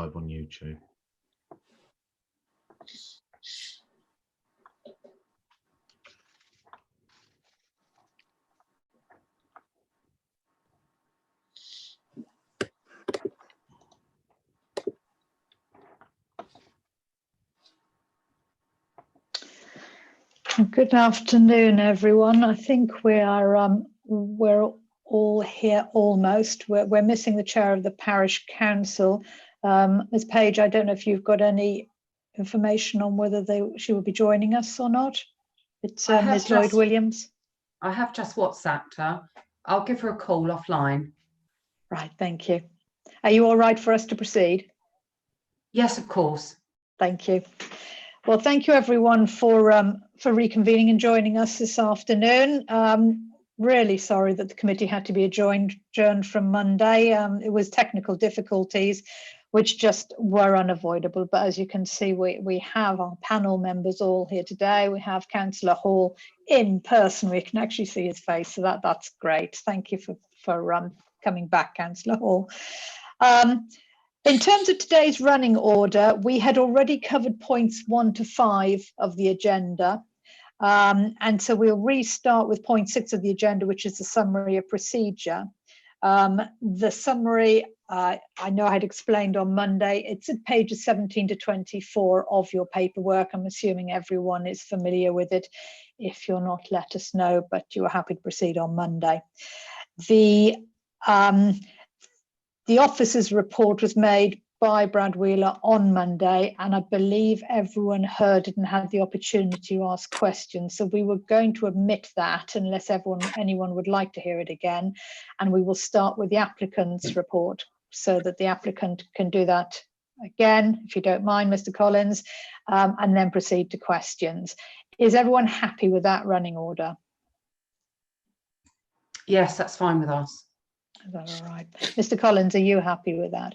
live on YouTube. Good afternoon, everyone. I think we're all here almost. We're missing the chair of the parish council. Ms. Page, I don't know if you've got any information on whether she will be joining us or not. It's Ms. Lloyd Williams. I have just WhatsApped her. I'll give her a call offline. Right, thank you. Are you all right for us to proceed? Yes, of course. Thank you. Well, thank you everyone for reconvening and joining us this afternoon. Really sorry that the committee had to be adjourned from Monday. It was technical difficulties which just were unavoidable. But as you can see, we have our panel members all here today. We have Councillor Hall in person. We can actually see his face, so that's great. Thank you for coming back, Councillor Hall. In terms of today's running order, we had already covered points 1 to 5 of the agenda. And so we'll restart with point 6 of the agenda, which is the summary of procedure. The summary, I know I had explained on Monday, it's at pages 17 to 24 of your paperwork. I'm assuming everyone is familiar with it. If you're not, let us know, but you are happy to proceed on Monday. The officer's report was made by Brad Wheeler on Monday, and I believe everyone heard it and had the opportunity to ask questions. So we were going to omit that unless anyone would like to hear it again. And we will start with the applicant's report so that the applicant can do that again, if you don't mind, Mr. Collins, and then proceed to questions. Is everyone happy with that running order? Yes, that's fine with us. Is that all right? Mr. Collins, are you happy with that?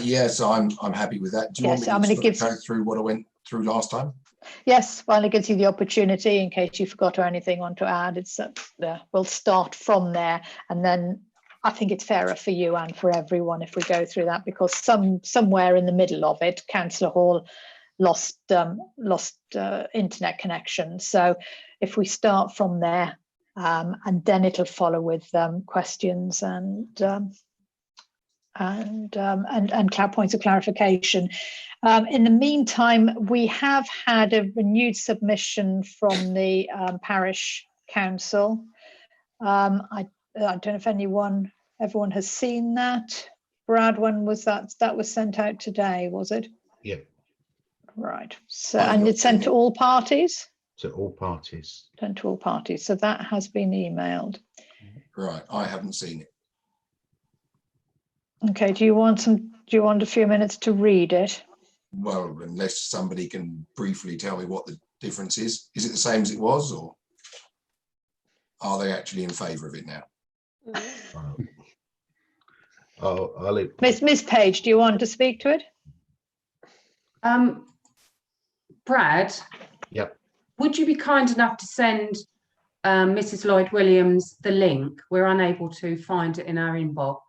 Yes, I'm happy with that. Do you want me to go through what I went through last time? Yes, well, it gives you the opportunity in case you forgot or anything want to add. It's we'll start from there, and then I think it's fairer for you and for everyone if we go through that, because somewhere in the middle of it, Councillor Hall lost internet connection. So if we start from there, and then it'll follow with questions and points of clarification. In the meantime, we have had a renewed submission from the parish council. I don't know if everyone has seen that. Brad, when was that? That was sent out today, was it? Yeah. Right. So, and it's sent to all parties? To all parties. Sent to all parties. So that has been emailed. Right. I haven't seen it. Okay. Do you want a few minutes to read it? Well, unless somebody can briefly tell me what the difference is. Is it the same as it was, or are they actually in favour of it now? Miss Page, do you want to speak to it? Brad? Yep. Would you be kind enough to send Mrs. Lloyd Williams the link? We're unable to find it in our inbox.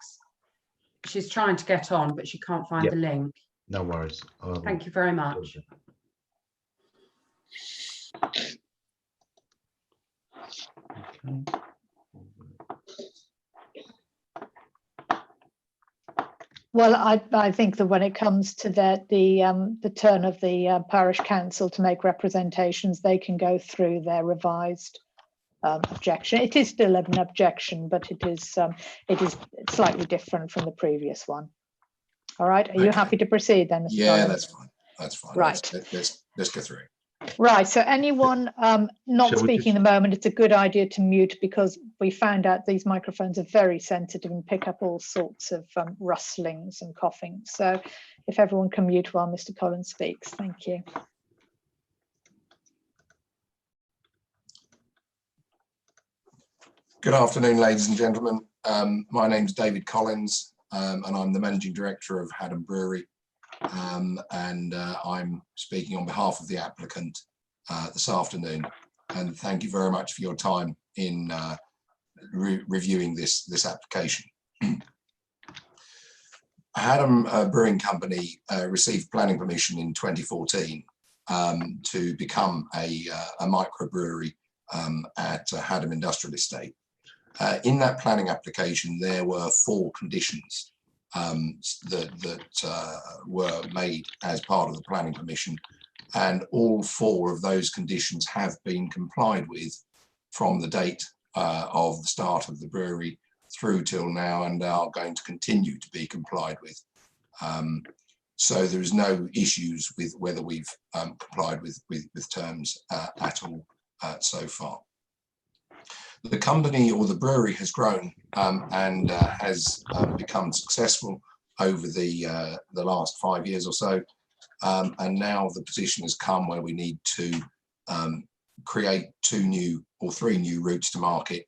She's trying to get on, but she can't find the link. No worries. Thank you very much. Okay. Well, I think that when it comes to the turn of the parish council to make representations, they can go through their revised objection. It is still an objection, but it is slightly different from the previous one. All right. Are you happy to proceed then, Mr. Yeah, Collins? that's fine. That's fine. Right. Let's go through. Right. So anyone not speaking at the moment, it's a good idea to mute, because we found out these microphones are very sensitive and pick up all sorts of rustlings and coughing. So if everyone can mute while Mr. Collins speaks, thank you. Good afternoon, ladies and gentlemen. My name's David Collins, and I'm the Managing Director of Hadham Brewery. I'm speaking on behalf of the applicant this afternoon, and thank you very much for your time in reviewing this application. Hadham Brewing Company received planning permission in 2014 to become a microbrewery at Hadham Industrial Estate. In that planning application, there were 4 conditions that were made as part of the planning permission, and all 4 of those conditions have been complied with from the date of the start of the brewery through till now, and are going to continue to be complied with. So there is no issues with whether we've complied with terms at all so far. The company, or the brewery, has grown and has become successful over the last 5 years or so, and now the position has come where we need to create 2 new or 3 new routes to market,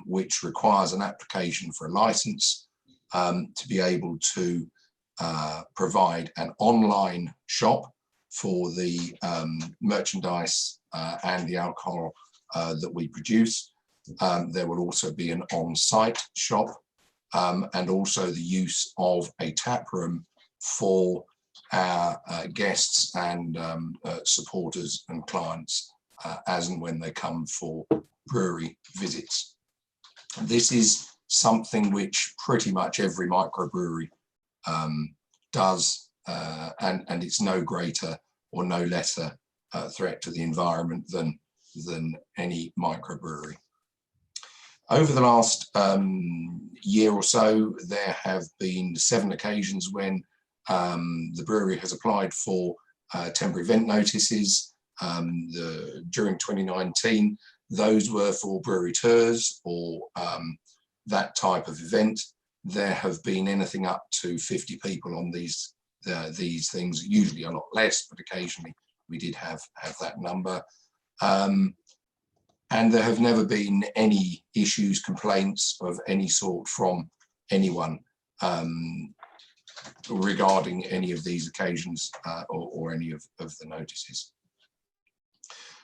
which requires an application for a license to be able to provide an online shop for the merchandise and the alcohol that we produce. There will also be an on-site shop and also the use of a tap room for our guests and supporters and clients as and when they come for brewery visits. This is something which pretty much every microbrewery does, and it's no greater or no lesser threat to the environment than any microbrewery. Over the last year or so, there have been 7 occasions when the brewery has applied for temporary event notices. During 2019, those were for brewery tours or that type of event. There have been anything up to 50 people on these things, usually a lot less, but occasionally we did have that number. And there have never been any issues, complaints of any sort from anyone regarding any of these occasions or any of the notices.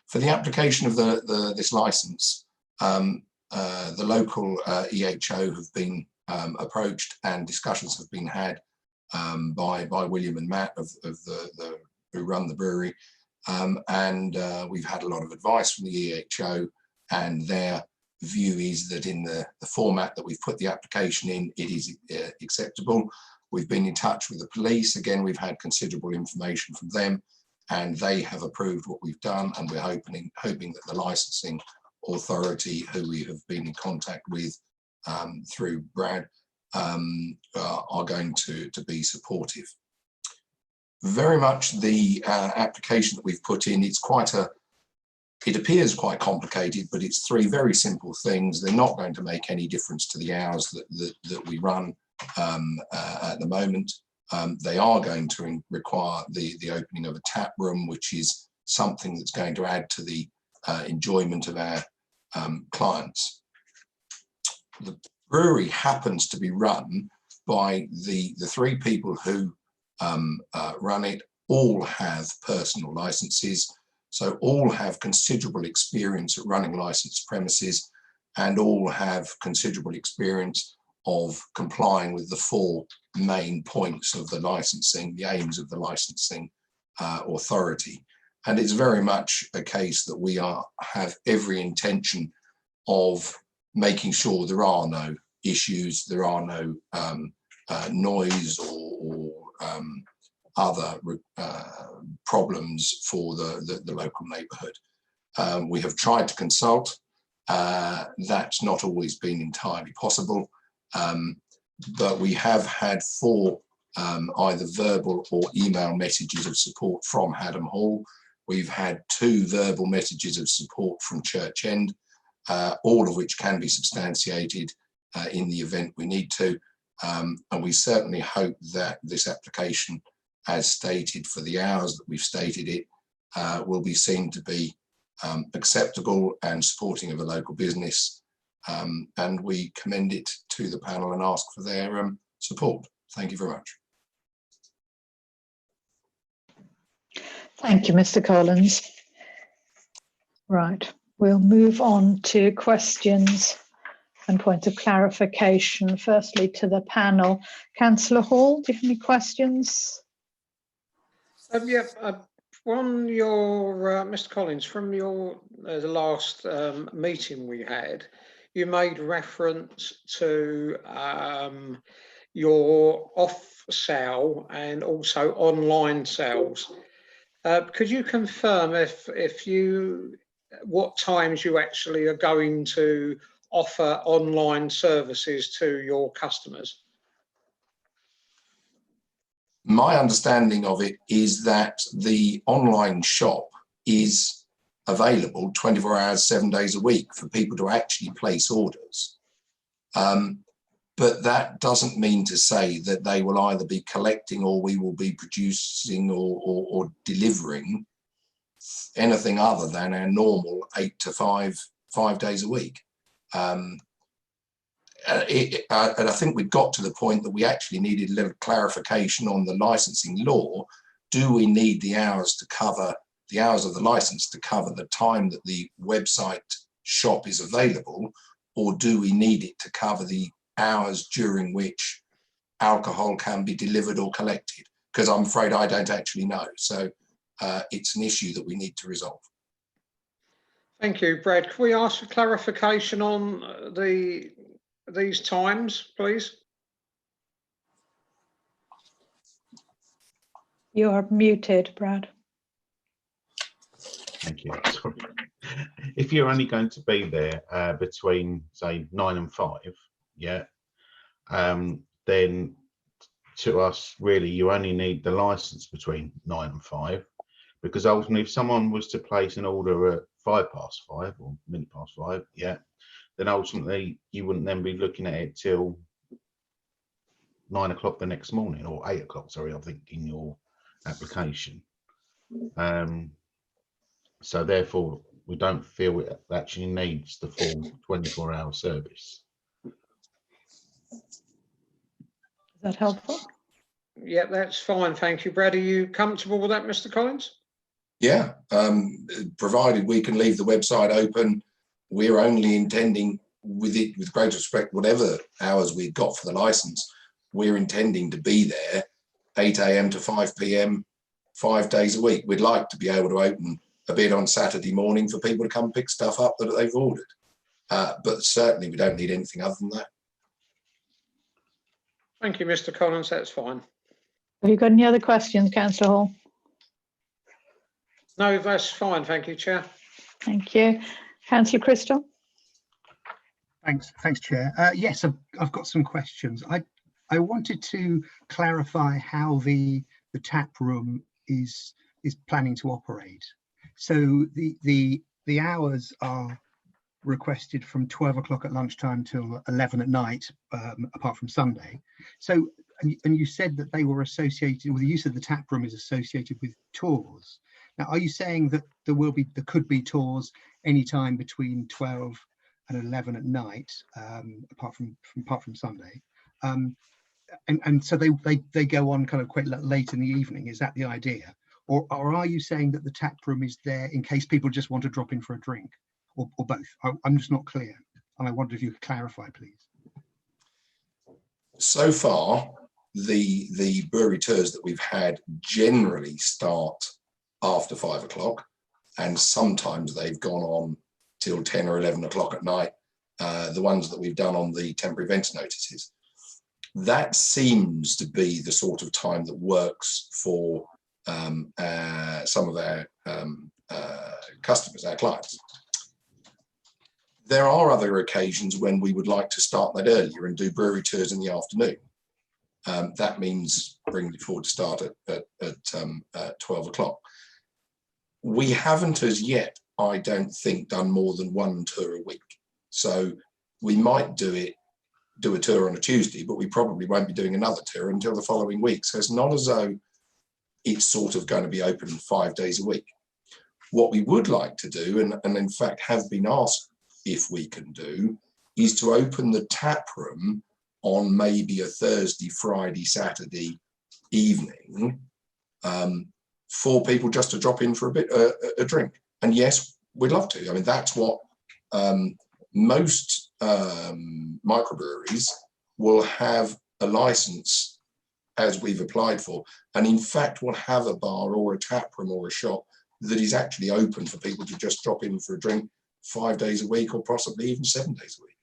For the application of this license, the local EHO have been approached, and discussions have been had by William and Matt who run the brewery, and we've had a lot of advice from the EHO, and their view is that in the format that we've put the application in, it is acceptable. We've been in touch with the police. Again, we've had considerable information from them, and they have approved what we've done, and we're hoping that the licensing authority, who we have been in contact with through Brad, are going to be supportive. Very much the application that we've put in, it appears quite complicated, but it's 3 very simple things. They're not going to make any difference to the hours that we run at the moment. They are going to require the opening of a tap room, which is something that's going to add to the enjoyment of our clients. The brewery happens to be run by the 3 people who run it. All have personal licenses, so all have considerable experience at running licensed premises, and all have considerable experience of complying with the 4 main points of the licensing, the aims of the licensing authority. And it's very much a case that we have every intention of making sure there are no issues, there are no noise or other problems for the local neighbourhood. We have tried to consult. That's not always been entirely possible, but we have had 4 either verbal or email messages of support from Hadham Hall. We've had 2 verbal messages of support from Church End, all of which can be substantiated in the event we need to. And we certainly hope that this application, as stated for the hours that we've stated it, will be seen to be acceptable and supporting of a local business. And we commend it to the panel and ask for their support. Thank you very much. Thank you, Mr. Collins. Right, we'll move on to questions and points of clarification. Firstly, to the panel. Councillor Hall, do you have any questions? Yeah, from your, Mr. Collins, from your the last meeting we had, you made reference to your off sale and also online sales. Could you confirm what times you actually are going to offer online services to your customers? My understanding of it is that the online shop is available 24 hours, 7 days a week for people to actually place orders. But that doesn't mean to say that they will either be collecting or we will be producing or delivering anything other than our normal 8 to 5 days a week. And I think we got to the point that we actually needed a little clarification on the licensing law. Do we need the hours to cover the hours of the license to cover the time that the website shop is available, or do we need it to cover the hours during which alcohol can be delivered or collected? Because I'm afraid I don't actually know. So it's an issue that we need to resolve. Thank you, Brad. Can we ask for clarification on these times, please? You are muted, Brad. Thank you. Sorry. If you're only going to be there between, say, 9 and 5, yeah, then to us, really, you only need the license between 9 and 5, because ultimately, if someone was to place an order at 5:05 or minute past 5, yeah, then ultimately you wouldn't then be looking at it till 9 o'clock the next morning, or 8 o'clock, sorry, I think in your application. So therefore, we don't feel it actually needs the full 24-hour service. Is that helpful? Yeah, that's fine. Thank you, Brad. Are you comfortable with that, Mr. Collins? Yeah, provided we can leave the website open. We're only intending, with great respect, whatever hours we've got for the license, we're intending to be there 8 a.m. to 5 p.m. 5 days a week. We'd like to be able to open a bit on Saturday morning for people to come pick stuff up that they've ordered. But certainly we don't need anything other than that. Thank you, Mr. Collins. That's fine. Have you got any other questions, Councillor Hall? No, that's fine. Thank you, Chair. Thank you. Councillor Crystal? Thanks, Chair. Yes, I've got some questions. I wanted to clarify how the tap room is planning to operate. So the hours are requested from 12 o'clock at lunchtime till 11 at night, apart from Sunday. So, and you said that they were associated with the use of the tap room is associated with tours. Now, are you saying that there could be tours anytime between 12 and 11 at night, apart from Sunday? And so they go on kind of quite late in the evening. Is that the idea? Or are you saying that the tap room is there in case people just want to drop in for a drink, or both? I'm just not clear, and I wonder if you could clarify, please. So far, the brewery tours that we've had generally start after 5 o'clock, and sometimes they've gone on till 10 or 11 o'clock at night. The ones that we've done on the temporary events notices. That seems to be the sort of time that works for some of our customers, our clients. There are other occasions when we would like to start that earlier and do brewery tours in the afternoon. That means bringing it forward to start at 12 o'clock. We haven't as yet, I don't think, done more than one tour a week. So we might do a tour on a Tuesday, but we probably won't be doing another tour until the following week. So it's not as though it's sort of going to be open 5 days a week. What we would like to do, and in fact have been asked if we can do, is to open the tap room on maybe a Thursday, Friday, Saturday evening for people just to drop in for a drink. And yes, we'd love to. I mean, that's what most microbreweries will have a license as we've applied for, and in fact will have a bar or a tap room or a shop that is actually open for people to just drop in for a drink 5 days a week, or possibly even 7 days a week.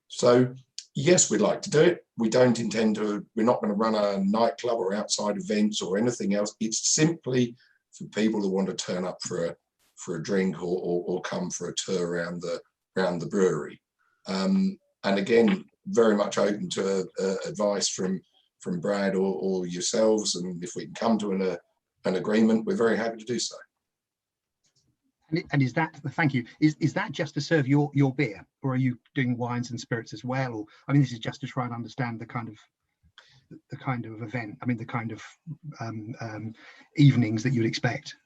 So yes, we'd like to do it. We don't intend to, we're not going to run a nightclub or outside events or anything else. It's simply for people who want to turn up for a drink or come for a tour around the brewery. And again, very much open to advice from Brad or yourselves, and if we can come to an agreement, we're very happy to do so. And is that, thank you, is that just to serve your beer, or are you doing wines and spirits as well? Or, I mean, this is just to try and understand the kind of event, I mean, the kind of evenings that you'd expect.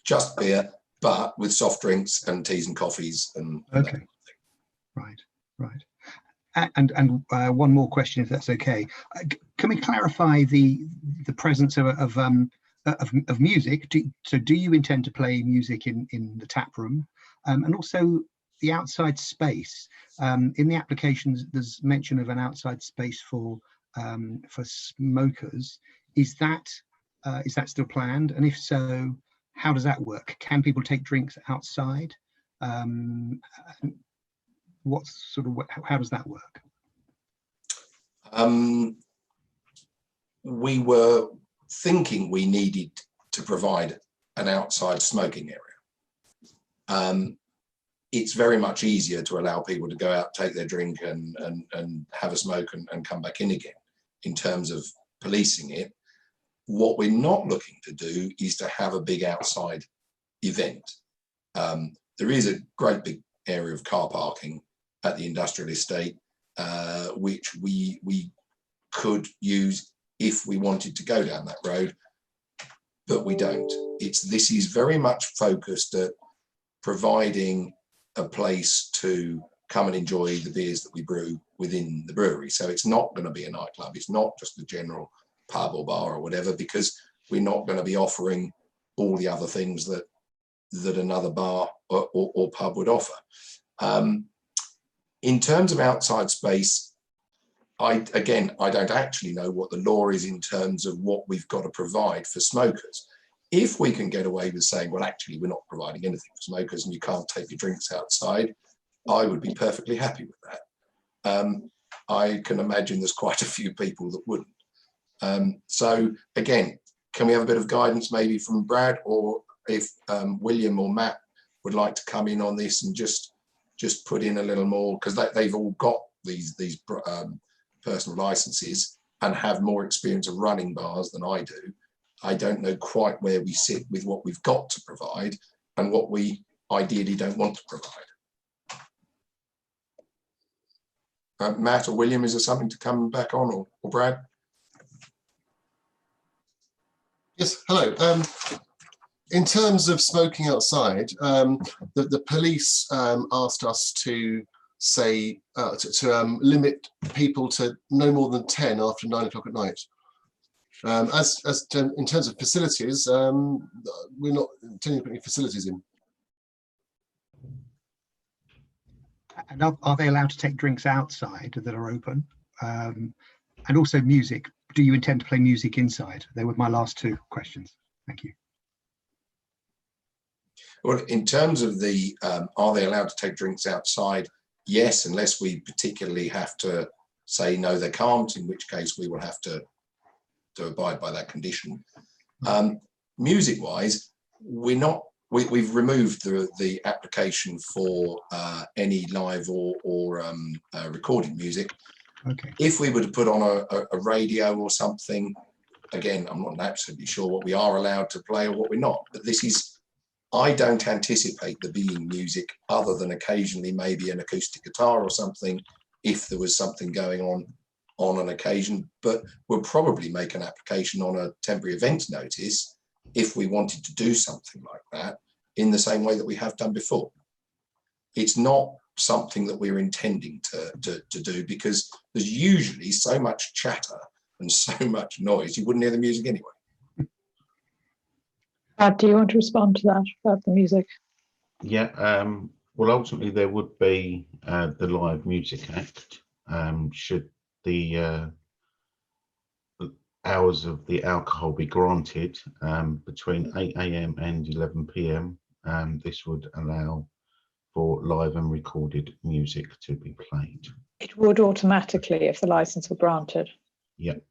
Just beer, but with soft drinks and teas and coffees and okay, right. And one more question, if that's okay. Can we clarify the presence of music? So do you intend to play music in the tap room, and also the outside space? In the applications, there's mention of an outside space for smokers. Is that still planned? And if so, how does that work? Can people take drinks outside? How does that work? We were thinking we needed to provide an outside smoking area. It's very much easier to allow people to go out, take their drink and have a smoke and come back in again, in terms of policing it. What we're not looking to do is to have a big outside event. There is a great big area of car parking at the industrial estate, which we could use if we wanted to go down that road, but we don't. This is very much focused at providing a place to come and enjoy the beers that we brew within the brewery. So it's not going to be a nightclub. It's not just a general pub or bar or whatever, because we're not going to be offering all the other things that another bar or pub would offer. In terms of outside space, I don't actually know what the law is in terms of what we've got to provide for smokers. If we can get away with saying, well, actually, we're not providing anything for smokers and you can't take your drinks outside, I would be perfectly happy with that. I can imagine there's quite a few people that wouldn't. So again, can we have a bit of guidance maybe from Brad, or if William or Matt would like to come in on this and just put in a little more, because they've all got these personal licenses and have more experience of running bars than I do. I don't know quite where we sit with what we've got to provide and what we ideally don't want to provide. Matt or William, is there something to come back on, or Brad? Yes, hello. In terms of smoking outside, the police asked us to say to limit people to no more than 10 after 9 o'clock at night. In terms of facilities, we're not intending to put any facilities in. And are they allowed to take drinks outside that are open? And also music. Do you intend to play music inside? They were my last two questions. Thank you. Well, in terms of the, are they allowed to take drinks outside? Yes, unless we particularly have to say, no, they can't, in which case we will have to abide by that condition. Music-wise, we've removed the application for any live or recorded music. Okay. If we were to put on a radio or something, again, I'm not absolutely sure what we are allowed to play or what we're not, but this is, I don't anticipate there being music other than occasionally maybe an acoustic guitar or something, if there was something going on an occasion, but we'll probably make an application on a temporary events notice if we wanted to do something like that in the same way that we have done before. It's not something that we're intending to do, because there's usually so much chatter and so much noise, you wouldn't hear the music anyway. Do you want to respond to that about the music? Yeah, Well, ultimately, there would be the Live Music Act. Should the hours of the alcohol be granted between 8 AM and 11 PM, this would allow for live and recorded music to be played. It would automatically if the license were granted. Yep.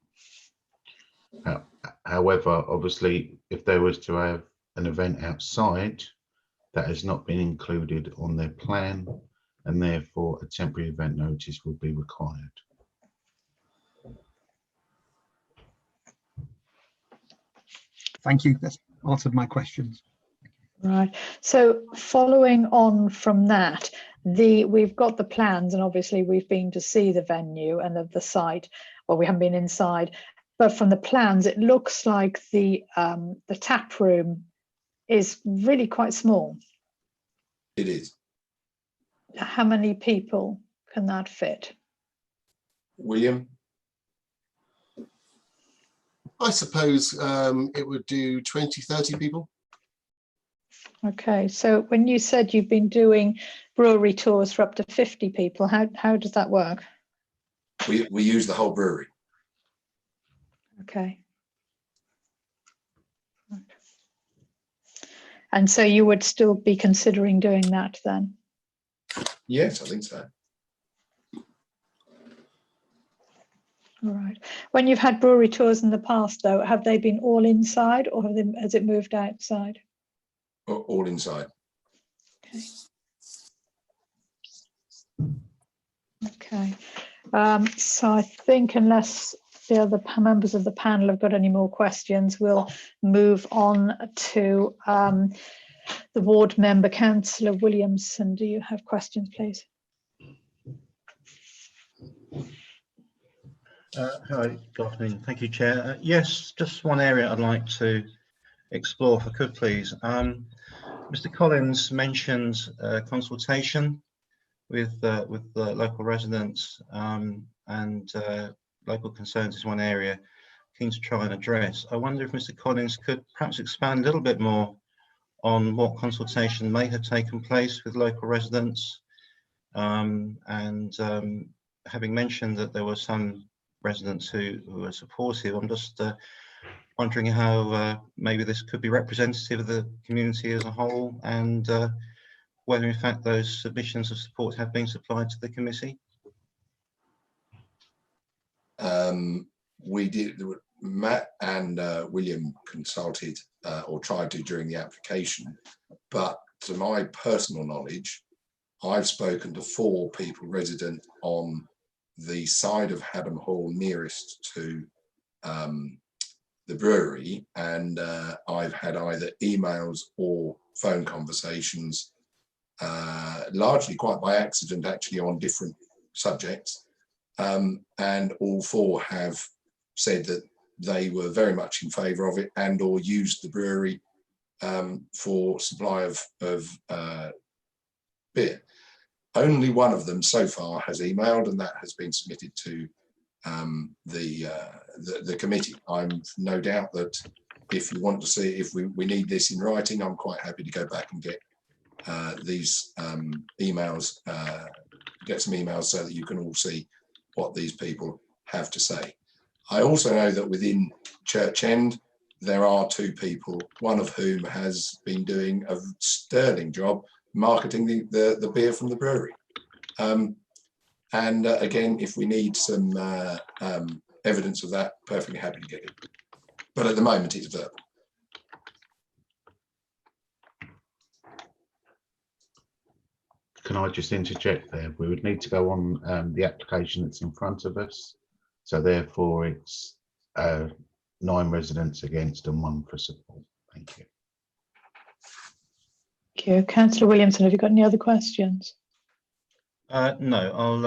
However, obviously, if there was to have an event outside, that has not been included on their plan, and therefore a temporary event notice would be required. Thank you. That's answered my questions. Right. So following on from that, we've got the plans, and obviously we've been to see the venue and the site. Well, we haven't been inside, but from the plans, it looks like the tap room is really quite small. It is. How many people can that fit? William? I suppose it would do 20, 30 people. Okay, so when you said you've been doing brewery tours for up to 50 people, how does that work? We use the whole brewery. Okay. And so you would still be considering doing that then? Yes, I think so. All right. When you've had brewery tours in the past, though, have they been all inside, or has it moved outside? All inside. Okay. So I think unless the other members of the panel have got any more questions, we'll move on to the ward member, Councillor Williamson. Do you have questions, please? Hi, good afternoon. Thank you, Chair. Yes, just one area I'd like to explore, if I could, please. Mr. Collins mentioned consultation with the local residents and local concerns is one area keen to try and address. I wonder if Mr. Collins could perhaps expand a little bit more on what consultation may have taken place with local residents, and having mentioned that there were some residents who were supportive, I'm just wondering how maybe this could be representative of the community as a whole, and whether in fact those submissions of support have been supplied to the committee. We did. Matt and William consulted or tried to during the application, but to my personal knowledge, I've spoken to 4 people resident on the side of Hadham Hall nearest to the brewery, and I've had either emails or phone conversations, largely quite by accident actually, on different subjects, and all 4 have said that they were very much in favour of it and or used the brewery for supply of beer. Only one of them so far has emailed, and that has been submitted to the committee. I'm no doubt that if you want to see if we need this in writing, I'm quite happy to go back and get these emails, get some emails so that you can all see what these people have to say. I also know that within Church End there are 2 people, one of whom has been doing a sterling job marketing the beer from the brewery. And again, if we need some evidence of that, perfectly happy to get it. But at the moment, it's verbal. Can I just interject there? We would need to go on the application that's in front of us. So therefore, it's 9 residents against and 1 for support. Thank you. Thank you. Councillor Williamson, have you got any other questions? No, I'll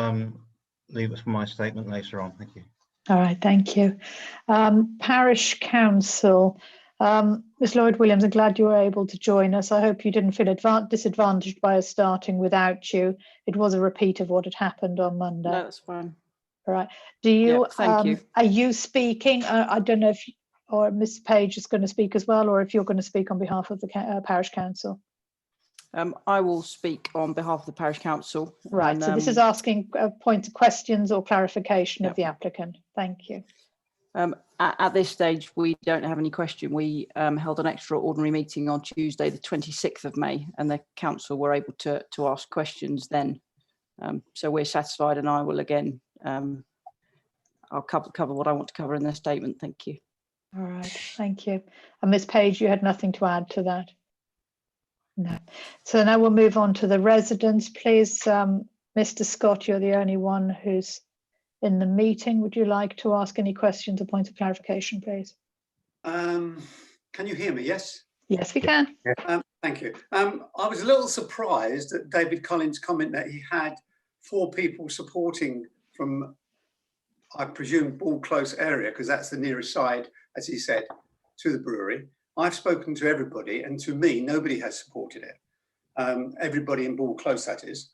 leave it for my statement later on. Thank you. All right, thank you. Parish Council, Ms Lloyd Williams, I'm glad you were able to join us. I hope you didn't feel disadvantaged by us starting without you. It was a repeat of what had happened on Monday. No, that's fine. All right. Do you? Yep, thank you. Are you speaking? I don't know if, or Ms Page is going to speak as well, or if you're going to speak on behalf of the Parish Council. I will speak on behalf of the parish council. Right, and, so this is asking a point of questions or clarification of Yep. the applicant. Thank you. At this stage, we don't have any question. We held an extraordinary meeting on Tuesday, the 26th of May, and the council were able to ask questions then. So we're satisfied, and I will again, I'll cover what I want to cover in the statement. Thank you. All right, thank you. And Ms. Page, you had nothing to add to that? No. So now we'll move on to the residents, please. Mr. Scott, you're the only one who's in the meeting. Would you like to ask any questions or points of clarification, please? Can you hear me? Yes? Yes, we can. Thank you. I was a little surprised at David Collins' comment that he had 4 people supporting from, I presume, Ball Close area, because that's the nearest side, as he said, to the brewery. I've spoken to everybody, and to me, nobody has supported it. Everybody in Ball Close, that is.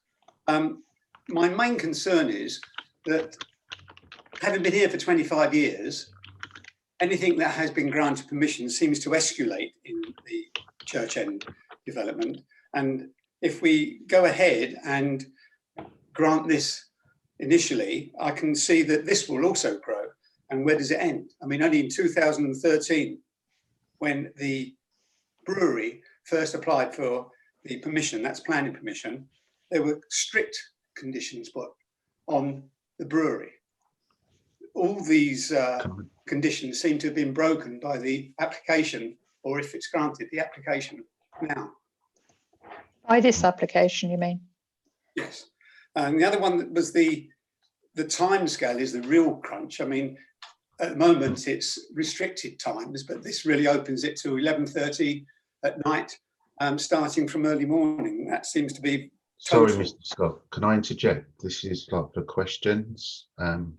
My main concern is that, having been here for 25 years, anything that has been granted permission seems to escalate in the Church End development. And if we go ahead and grant this initially, I can see that this will also grow. And where does it end? I mean, only in 2013, when the brewery first applied for the permission, that's planning permission, there were strict conditions put on the brewery. All these conditions seem to have been broken by the application, or if it's granted, the application now. By this application, you mean? Yes. And the other one was the time scale is the real crunch. I mean, at the moment it's restricted times, but this really opens it to 11:30 at night, starting from early morning. That seems to be total. Sorry, Mr. Scott, can I interject? This is like for questions.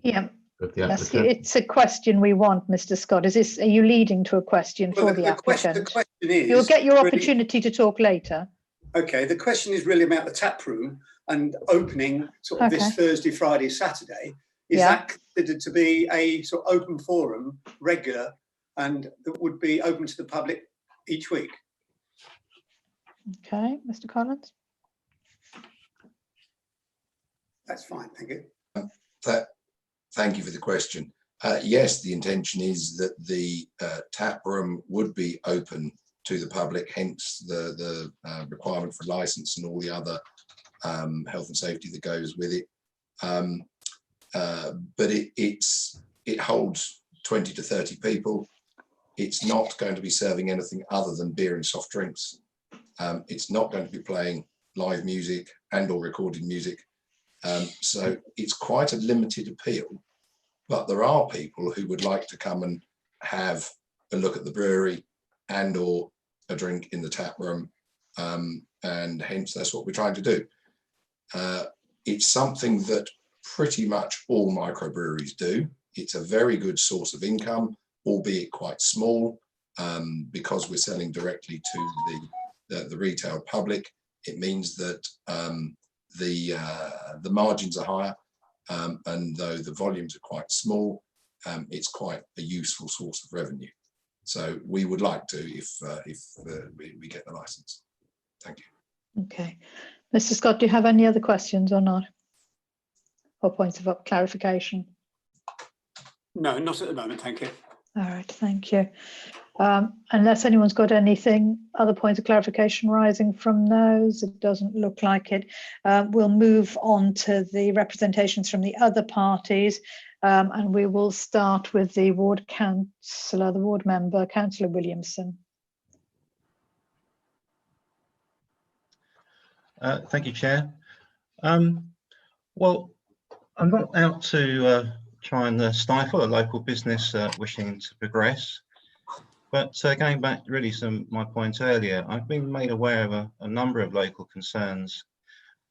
Yeah. Of the Yes, applicant. it's a question we want, Mr. Scott. Are you leading to a question for the applicant? The question is, you'll get your really, opportunity to talk later. Okay, the question is really about the tap room and opening sort of this Thursday, Friday, Saturday. Is that considered to be a sort of open forum, regular, and that would be open to the public each week? Okay, Mr. Collins. That's fine, thank you. Thank you for the question. Yes, the intention is that the tap room would be open to the public, hence the requirement for license and all the other health and safety that goes with it. But it holds 20 to 30 people. It's not going to be serving anything other than beer and soft drinks. It's not going to be playing live music and or recorded music. So it's quite a limited appeal, but there are people who would like to come and have a look at the brewery and or a drink in the tap room, and hence that's what we're trying to do. It's something that pretty much all microbreweries do. It's a very good source of income, albeit quite small, because we're selling directly to the retail public. It means that the margins are higher, and though the volumes are quite small, it's quite a useful source of revenue. So we would like to if we get the license. Thank you. Okay. Mr. Scott, do you have any other questions or not? Or points of clarification? No, not at the moment, thank you. All right, thank you. Unless anyone's got anything, other points of clarification rising from those, it doesn't look like it. We'll move on to the representations from the other parties, and we will start with the ward councillor, the ward member, Councillor Williamson. Thank you, Chair. Well, I'm not out to try and stifle a local business wishing to progress. But going back really to my point earlier, I've been made aware of a number of local concerns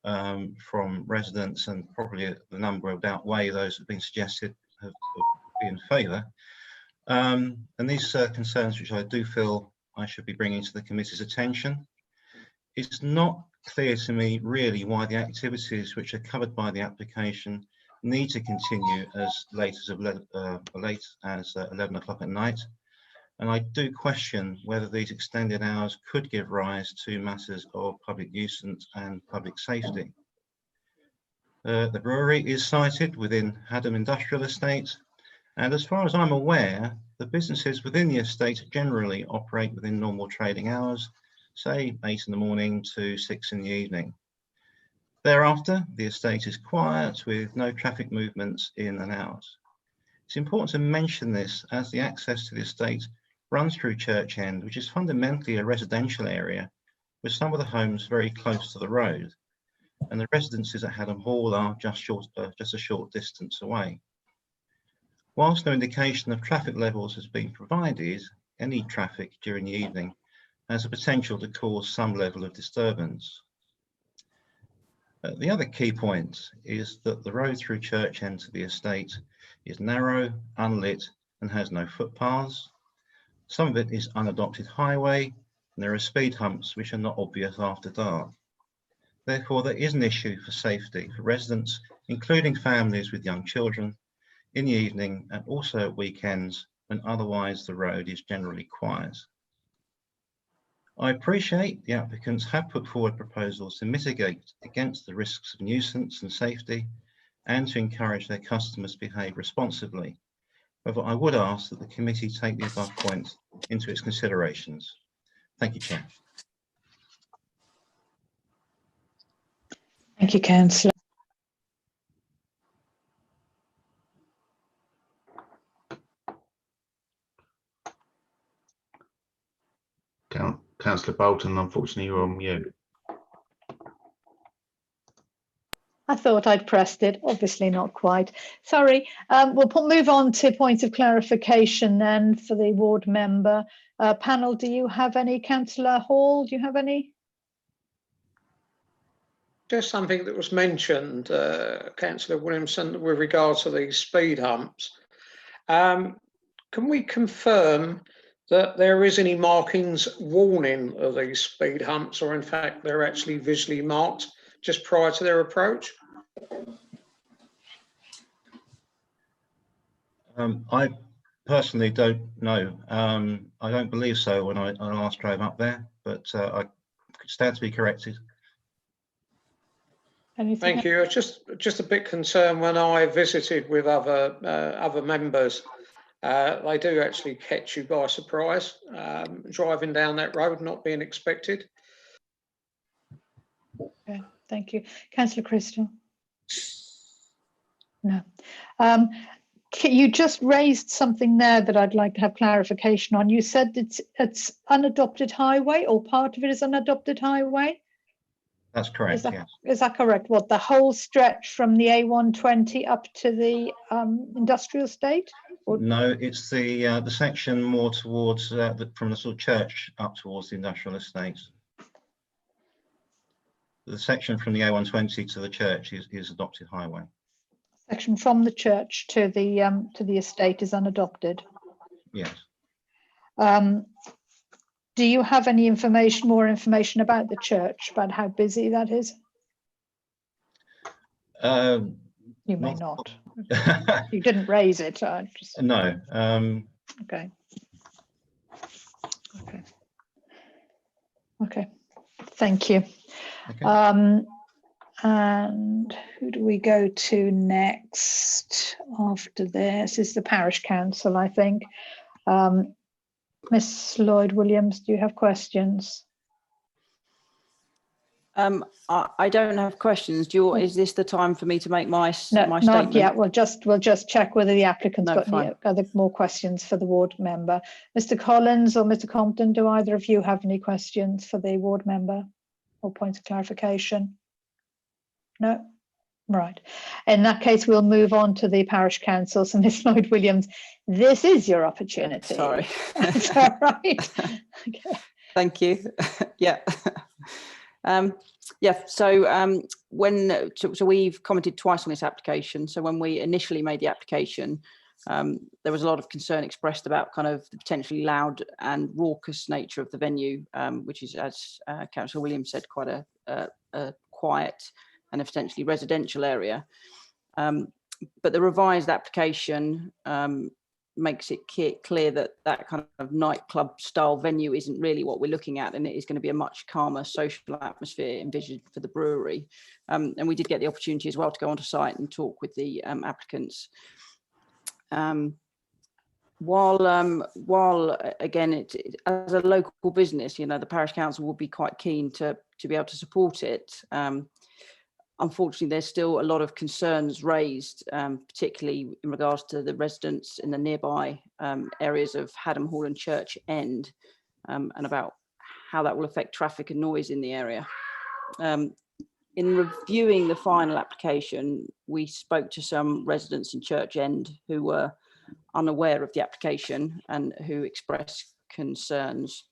from residents, and probably the number would outweigh those that have been suggested have been in favour. And these concerns, which I do feel I should be bringing to the committee's attention, it's not clear to me really why the activities which are covered by the application need to continue as late as 11 o'clock at night. and I do question whether these extended hours could give rise to matters of public nuisance and public safety. The brewery is sited within Hadham Industrial Estate, and as far as I'm aware, the businesses within the estate generally operate within normal trading hours, say 8 in the morning to 6 in the evening. Thereafter, the estate is quiet with no traffic movements in and out. It's important to mention this as the access to the estate runs through Church End, which is fundamentally a residential area with some of the homes very close to the road, and the residences at Hadham Hall are just a short distance away. Whilst no indication of traffic levels has been provided, any traffic during the evening has the potential to cause some level of disturbance. The other key point is that the road through Church End to the estate is narrow, unlit, and has no footpaths. Some of it is unadopted highway, and there are speed humps which are not obvious after dark. Therefore, there is an issue for safety for residents, including families with young children, in the evening and also at weekends when otherwise the road is generally quiet. I appreciate the applicants have put forward proposals to mitigate against the risks of nuisance and safety and to encourage their customers to behave responsibly. However, I would ask that the committee take the above points into its considerations. Thank you, Chair. Thank you, Councillor. Councillor Bolton, unfortunately, you're on mute. I thought I'd pressed it, obviously not quite. Sorry. We'll move on to points of clarification then for the ward member. Panel, do you have any? Councillor Hall, do you have any? Just something that was mentioned, Councillor Williamson, with regard to these speed humps. Can we confirm that there is any markings warning of these speed humps, or in fact they're actually visually marked just prior to their approach? I personally don't know. I don't believe so when I last drove up there, but I stand to be corrected. Anything Thank you. I was just a bit concerned when I visited with other members. They do actually catch you by surprise, driving down that road, not being expected. Okay, thank you. Councillor Crystal? No. You just raised something there that I'd like to have clarification on. You said it's unadopted highway, or part of it is unadopted highway? That's correct, yes. Is that correct? What, the whole stretch from the A120 up to the industrial estate? Or? No, it's the section more towards from the sort of church up towards the industrial estate. The section from the A120 to the church is adopted highway. Section from the church to the estate is unadopted. Yes. Do you have any more information about the church, about how busy that is? You may not. You didn't raise it. No. Okay. Okay. Thank you. Okay. And who do we go to next after this? Is the parish council, I think. Miss Lloyd-Williams, do you have questions? I don't have questions. Is this the time for me to make my statement? Not yet. We'll just check whether the applicant's got any other more questions for the ward member. Mr. Collins or Mr. Compton, do either of you have any questions for the ward member or points of clarification? No? Right. In that case, we'll move on to the parish council. So, Miss Lloyd-Williams, this is your opportunity. Sorry. That's all right. Okay. Thank you. Yeah. So we've commented twice on this application. So when we initially made the application, there was a lot of concern expressed about kind of the potentially loud and raucous nature of the venue, which is, as Councillor Williams said, quite a quiet and a potentially residential area. But the revised application makes it clear that that kind of nightclub style venue isn't really what we're looking at, and it is going to be a much calmer social atmosphere envisioned for the brewery. And we did get the opportunity as well to go onto site and talk with the applicants. While again, as a local business, you know, the parish council will be quite keen to be able to support it. Unfortunately, there's still a lot of concerns raised, particularly in regards to the residents in the nearby areas of Hadham Hall and Church End, and about how that will affect traffic and noise in the area. In reviewing the final application, we spoke to some residents in Church End who were unaware of the application and who expressed concerns.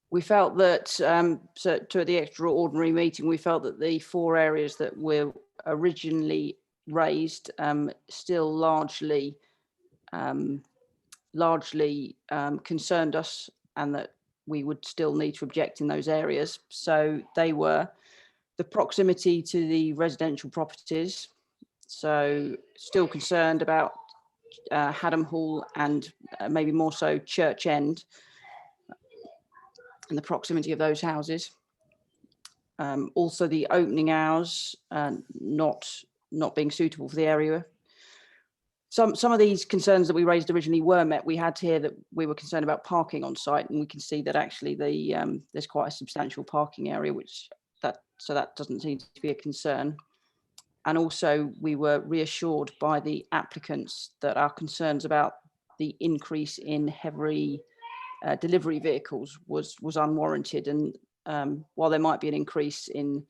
We felt that, so to the extraordinary meeting, we felt that the 4 areas that were originally raised still largely concerned us, and that we would still need to object in those areas. So they were the proximity to the residential properties, so still concerned about Hadham Hall and maybe more so Church End and the proximity of those houses. Also the opening hours not being suitable for the area. Some of these concerns that we raised originally were met. We had to hear that we were concerned about parking on site, and we can see that actually there's quite a substantial parking area, so that doesn't seem to be a concern. And also we were reassured by the applicants that our concerns about the increase in heavy delivery vehicles was unwarranted. And while there might be an increase in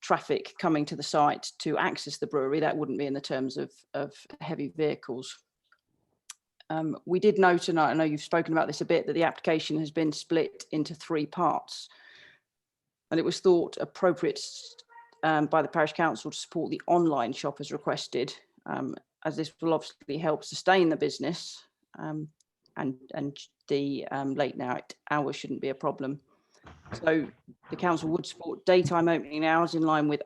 traffic coming to the site to access the brewery, that wouldn't be in the terms of heavy vehicles. We did note, and I know you've spoken about this a bit, that the application has been split into 3 parts. And it was thought appropriate by the parish council to support the online shop as requested, as this will obviously help sustain the business, and the late night hours shouldn't be a problem. So the council would support daytime opening hours in line with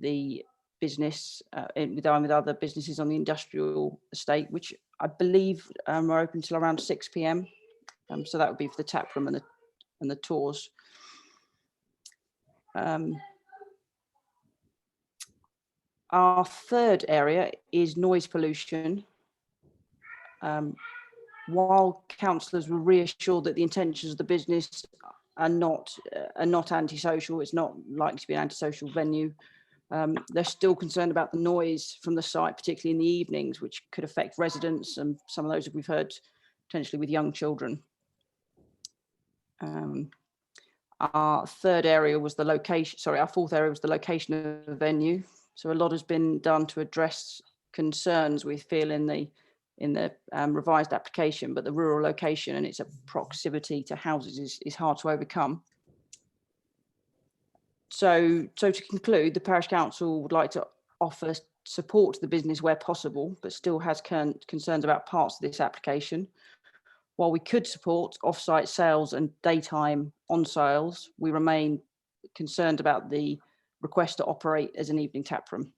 the business, in line with other businesses on the industrial estate, which I believe are open till around 6 p.m. So that would be for the tap room and the tours. Our third area is noise pollution. While councillors were reassured that the intentions of the business are not antisocial, it's not likely to be an antisocial venue, they're still concerned about the noise from the site, particularly in the evenings, which could affect residents, and some of those that we've heard potentially with young children. Our fourth area was the location of the venue. So a lot has been done to address concerns we feel in the revised application, but the rural location and its proximity to houses is hard to overcome. So to conclude, the parish council would like to offer support to the business where possible, but still has concerns about parts of this application. While we could support off-site sales and daytime on sales, we remain concerned about the request to operate as an evening tap room.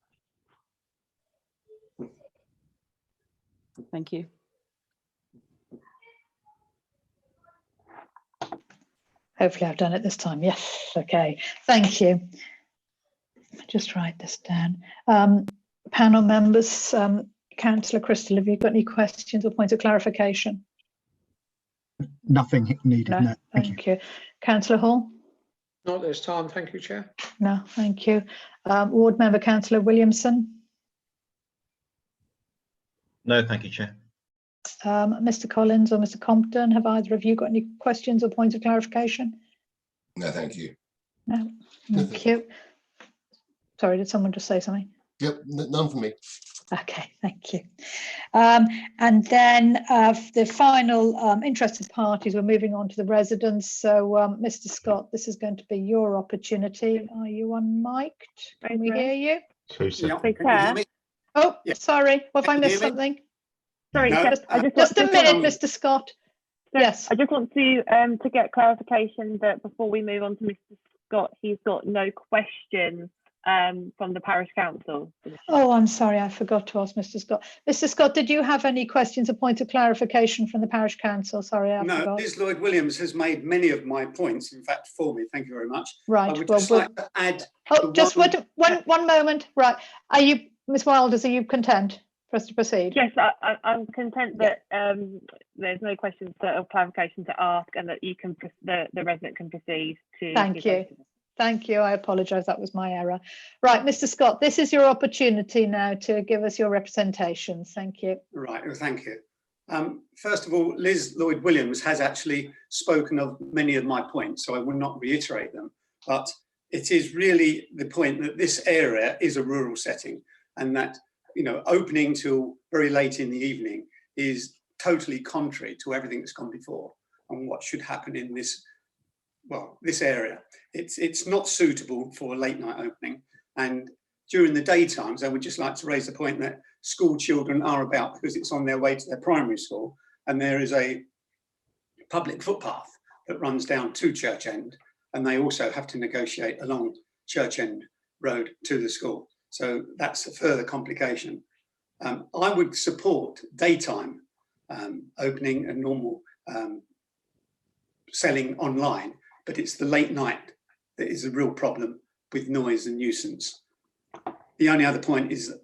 Thank you. Hopefully I've done it this time. Yes, okay, thank you. Just write this down. Panel members, Councillor Crystal, have you got any questions or points of clarification? Nothing needed. No, thank you. Councillor Hall? Not this time, thank you, Chair. No, thank you. Ward member Councillor Williamson? No, thank you, Chair. Mr. Collins or Mr. Compton, have either of you got any questions or points of clarification? No, thank you. No, thank you. Sorry, did someone just say something? Yep, none for me. Okay, thank you. And then the final interested parties, we're moving on to the residents. So Mr. Scott, this is going to be your opportunity. Are you unmiked? Can we hear you? 2 seconds. Yeah. Oh, Yeah. sorry, what if I Can you missed hear me? something? Sorry, No. Just a minute, Mr. Scott. Yes. I just want to get clarification that before we move on to Mr. Scott, he's got no questions from the parish council. Oh, I'm sorry, I forgot to ask Mr. Scott. Mr. Scott, did you have any questions, a point of clarification from the parish council? Sorry, I No, forgot. Liz Lloyd-Williams has made many of my points, in fact, for me. Thank you very much. Right. I would well, just we'll- like to add. Oh, just one- one moment. Right. Are you, Ms. Wilders, are you content for us to proceed? Yes, I'm content that there's no questions or clarification to ask, and that you can the resident can proceed to. Thank you. Thank you. I apologise. That was my error. Right, Mr. Scott, this is your opportunity now to give us your representations. Thank you. Right, well, thank you. First of all, Liz Lloyd-Williams has actually spoken of many of my points, so I will not reiterate them. But it is really the point that this area is a rural setting, and that, you know, opening till very late in the evening is totally contrary to everything that's gone before and what should happen in this, well, this area. It's not suitable for a late night opening. And during the daytimes, I would just like to raise the point that school children are about because it's on their way to their primary school, and there is a public footpath that runs down to Church End, and they also have to negotiate along Church End Road to the school. So that's a further complication. I would support daytime opening and normal selling online, but it's the late night that is a real problem with noise and nuisance. The only other point is that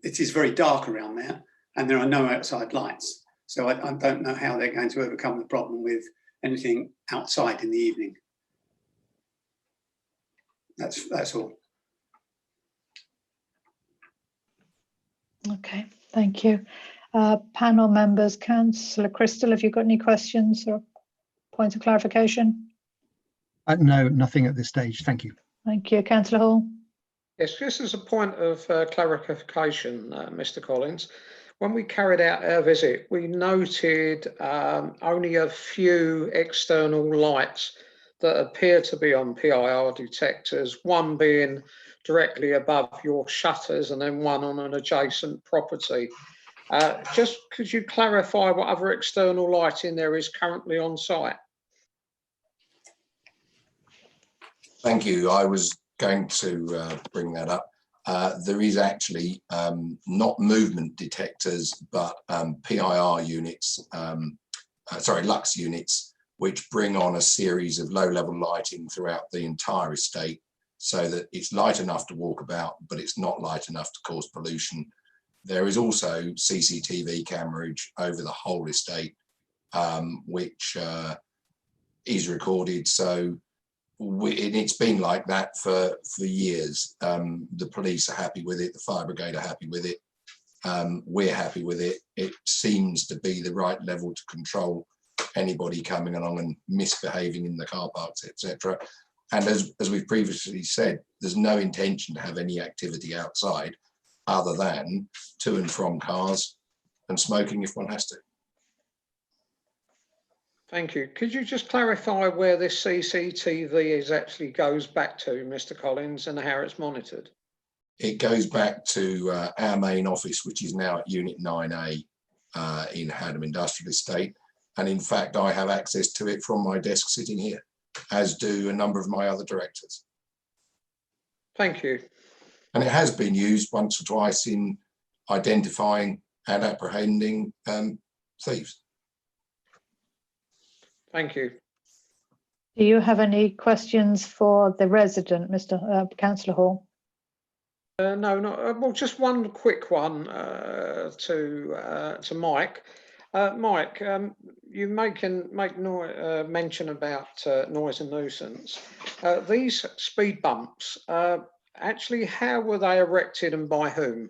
it is very dark around there and there are no outside lights. So I don't know how they're going to overcome the problem with anything outside in the evening. That's all. Okay, thank you. Panel members, Councillor Crystal, have you got any questions or points of clarification? No, nothing at this stage. Thank you. Thank you. Councillor Hall. Yes, just as a point of clarification, Mr. Collins, when we carried out our visit, we noted only a few external lights that appear to be on PIR detectors, one being directly above your shutters and then one on an adjacent property. Just could you clarify what other external lighting there is currently on site? Thank you. I was going to bring that up. There is actually not movement detectors, but PIR units, lux units, which bring on a series of low-level lighting throughout the entire estate, so that it's light enough to walk about, but it's not light enough to cause pollution. There is also CCTV camerage over the whole estate, which is recorded. So it's been like that for years. The police are happy with it. The fire brigade are happy with it. We're happy with it. It seems to be the right level to control anybody coming along and misbehaving in the car parks, etc. And as we've previously said, there's no intention to have any activity outside other than to and from cars and smoking if one has to. Thank you. Could you just clarify where this CCTV actually goes back to, Mr. Collins, and how it's monitored? It goes back to our main office, which is now at Unit 9A in Hadham Industrial Estate. And in fact, I have access to it from my desk sitting here, as do a number of my other directors. Thank you. And it has been used once or twice in identifying and apprehending thieves. Thank you. Do you have any questions for the resident, Mr. Councillor Hall? No, not well. Just one quick one to Mike. Mike, you make mention about noise and nuisance. These speed bumps, actually, how were they erected and by whom?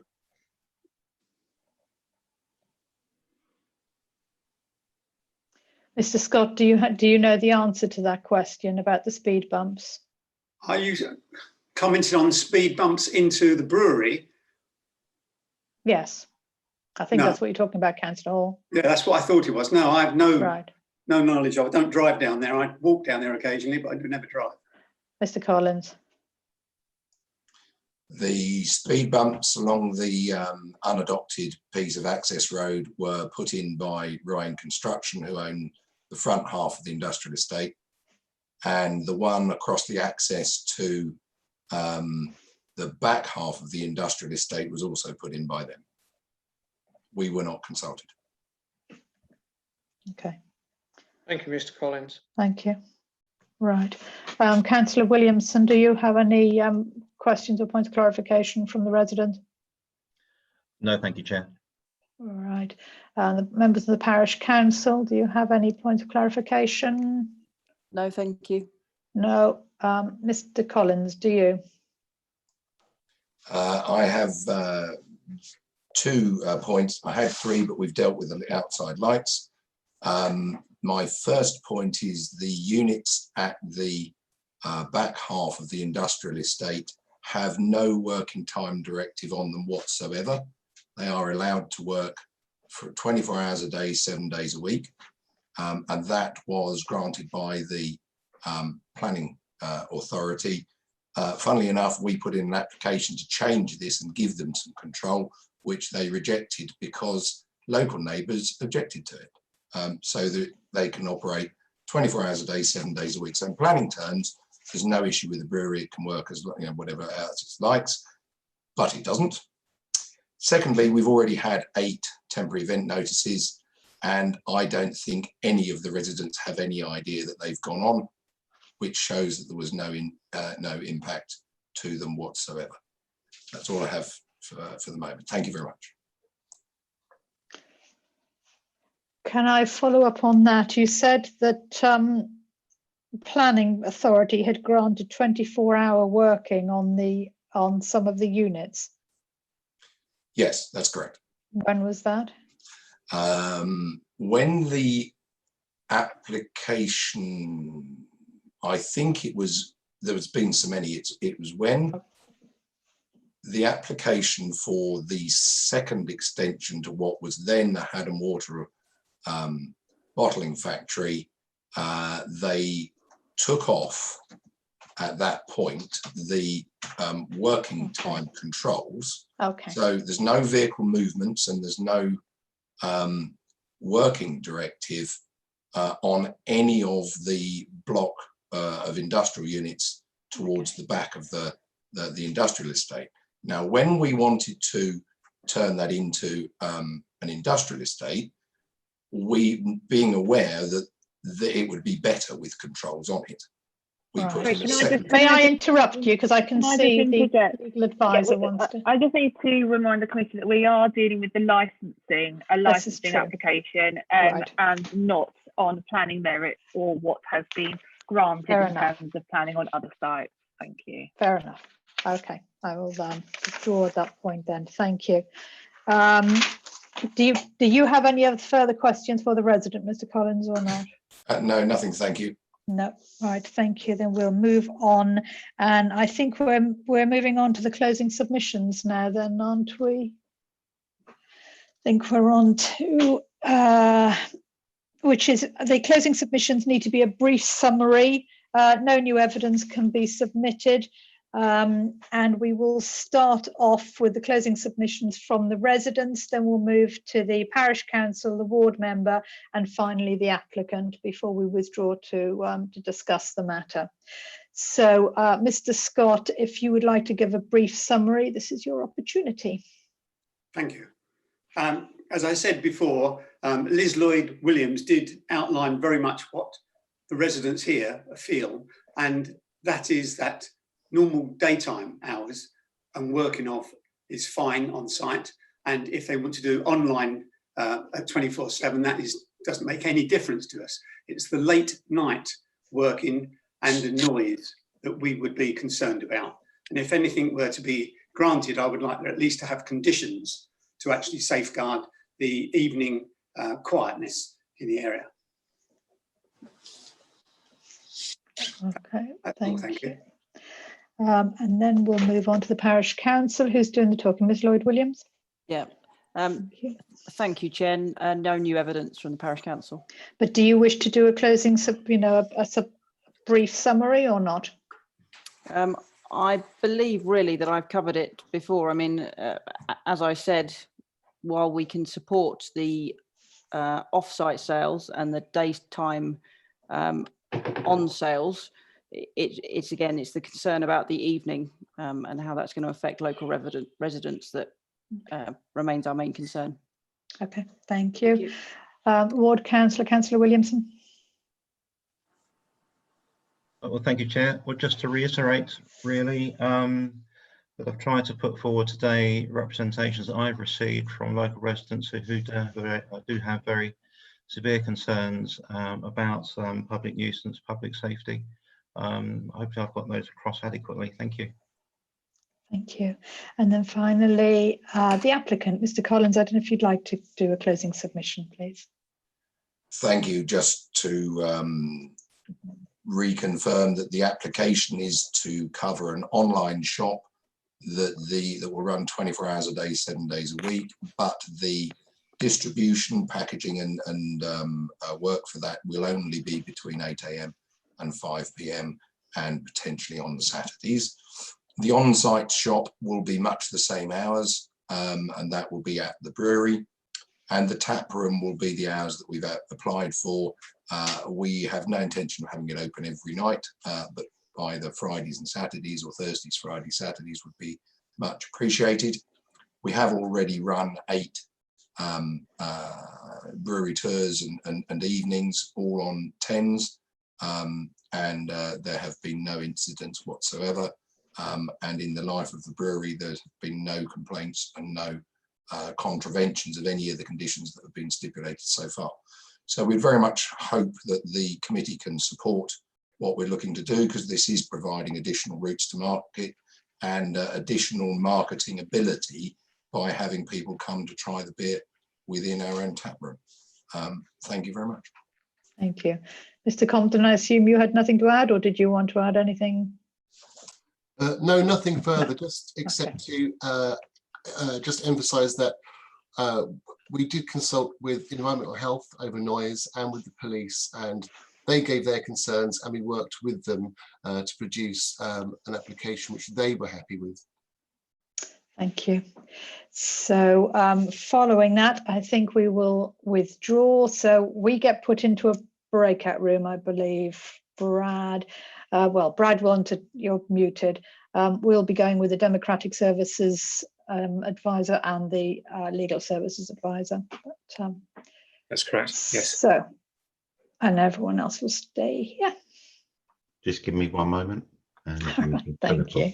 Mr. Scott, do you know the answer to that question about the speed bumps? Are you commenting on speed bumps into the brewery? Yes, I think No. that's what you're talking about, Councillor Hall. Yeah, that's what I thought it was. No, I have no Right. knowledge of it. I don't drive down there. I walk down there occasionally, but I do never drive. Mr. Collins. The speed bumps along the unadopted piece of access road were put in by Ryan Construction, who own the front half of the industrial estate, and the one across the access to the back half of the industrial estate was also put in by them. We were not consulted. Okay, Thank you, Mr. Collins. thank you. Right. Councillor Williamson, do you have any questions or points of clarification from the resident? No, thank you, Chair. All right. The members of the parish council, do you have any points of clarification? No, thank you. No. Mr. Collins, do you? I have 2 points. I had 3, but we've dealt with the outside lights. My first point is the units at the back half of the industrial estate have no working time directive on them whatsoever. They are allowed to work for 24 hours a day, 7 days a week. And that was granted by the planning authority. Funnily enough, we put in an application to change this and give them some control, which they rejected because local neighbours objected to it. So that they can operate 24 hours a day, 7 days a week. So in planning terms, there's no issue with the brewery. It can work as whatever else it likes, but it doesn't. Secondly, we've already had 8 temporary event notices, and I don't think any of the residents have any idea that they've gone on, which shows that there was no impact to them whatsoever. That's all I have for the moment. Thank you very much. Can I follow up on that? You said that planning authority had granted 24-hour working on some of the units. Yes, that's correct. When was that? When the application, I think it was, there's been so many, it was when the application for the second extension to what was then the Hadham Water bottling factory, they took off at that point the working time controls. Okay. So there's no vehicle movements and there's no working directive on any of the block of industrial units towards the back of the industrial estate. Now, when we wanted to turn that into an industrial estate, we, being aware that it would be better with controls on it, we Right. put in a Can I second. just- May I interrupt you because I can Can I see just the interject? legal advisor Yeah, wants to. I just need to remind the committee that we are dealing with the licensing, a This is licensing true. application, Right. and not on planning merit or what has been granted Fair in enough. terms of planning on other sites. Thank you. Fair enough. Okay, I will withdraw at that point then. Thank you. Do you have any other further questions for the resident, Mr. Collins, or not? No, nothing, thank you. No. Right, thank you. Then we'll move on, and I think we're moving on to the closing submissions now. Then, aren't we? I think we're on to which is the closing submissions need to be a brief summary. No new evidence can be submitted. And we will start off with the closing submissions from the residents, then we'll move to the parish council, the ward member, and finally the applicant before we withdraw to discuss the matter. So, Mr. Scott, if you would like to give a brief summary, this is your opportunity. Thank you. As I said before, Liz Lloyd-Williams did outline very much what the residents here feel, and that is that normal daytime hours and working off is fine on site, and if they want to do online at 24/7, that doesn't make any difference to us. It's the late night working and the noise that we would be concerned about, and if anything were to be granted, I would like at least to have conditions to actually safeguard the evening quietness in the area. Okay, That's all, thank you. And then we'll move on to the parish council. Who's doing the talking? Ms. Lloyd-Williams? Yeah. Thank you. Thank you, Jen. No new evidence from the parish council. But do you wish to do a closing, a brief summary or not? I believe really that I've covered it before. I mean, as I said, while we can support the off-site sales and the daytime on sales, it's again, it's the concern about the evening and how that's going to affect local residents that remains our main concern. Okay, thank you. Ward Councillor, Councillor Williamson. Well, thank you, Chair. Well, just to reiterate, really, that I've tried to put forward today representations that I've received from local residents who do have very severe concerns about public nuisance, public safety. Hopefully I've got those across adequately. Thank you. Thank you. And then finally, the applicant, Mr. Collins, I don't know if you'd like to do a closing submission, please. Thank you. Just to reconfirm that the application is to cover an online shop that will run 24 hours a day, 7 days a week, but the distribution, packaging and work for that will only be between 8 AM and 5 PM and potentially on the Saturdays. The on-site shop will be much the same hours, and that will be at the brewery, and the tap room will be the hours that we've applied for. We have no intention of having it open every night, but either Fridays and Saturdays or Thursdays, Fridays, Saturdays would be much appreciated. We have already run 8 brewery tours and evenings, all on 10s, and there have been no incidents whatsoever. And in the life of the brewery, there's been no complaints and no contraventions of any of the conditions that have been stipulated so far. So we very much hope that the committee can support what we're looking to do, because this is providing additional routes to market and additional marketing ability by having people come to try the beer within our own tap room. Thank you very much. Thank you. Mr. Compton, I assume you had nothing to add, or did you want to add anything? No, nothing further, just except to just emphasize that we did consult with environmental health over noise and with the police, and they gave their concerns, and we worked with them to produce an application which they were happy with. Thank you. So following that, I think we will withdraw. So we get put into a breakout room, I believe. Brad, well, Brad wanted, you're muted. We'll be going with the Democratic Services Advisor and the Legal Services Advisor. But, that's correct, yes. So, and everyone else will stay here. Just give me one moment. And thank you.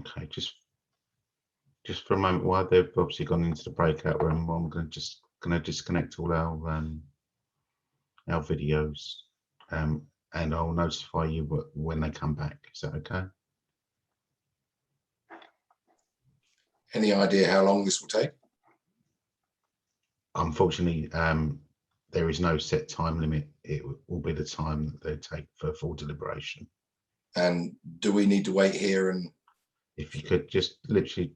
Okay, just for a moment, while they've obviously gone into the breakout room, I'm going to disconnect all our videos, and I'll notify you when they come back. Is that okay? Any idea how long this will take? Unfortunately, there is no set time limit. It will be the time that they take for full deliberation. And do we need to wait here? And if you could just literally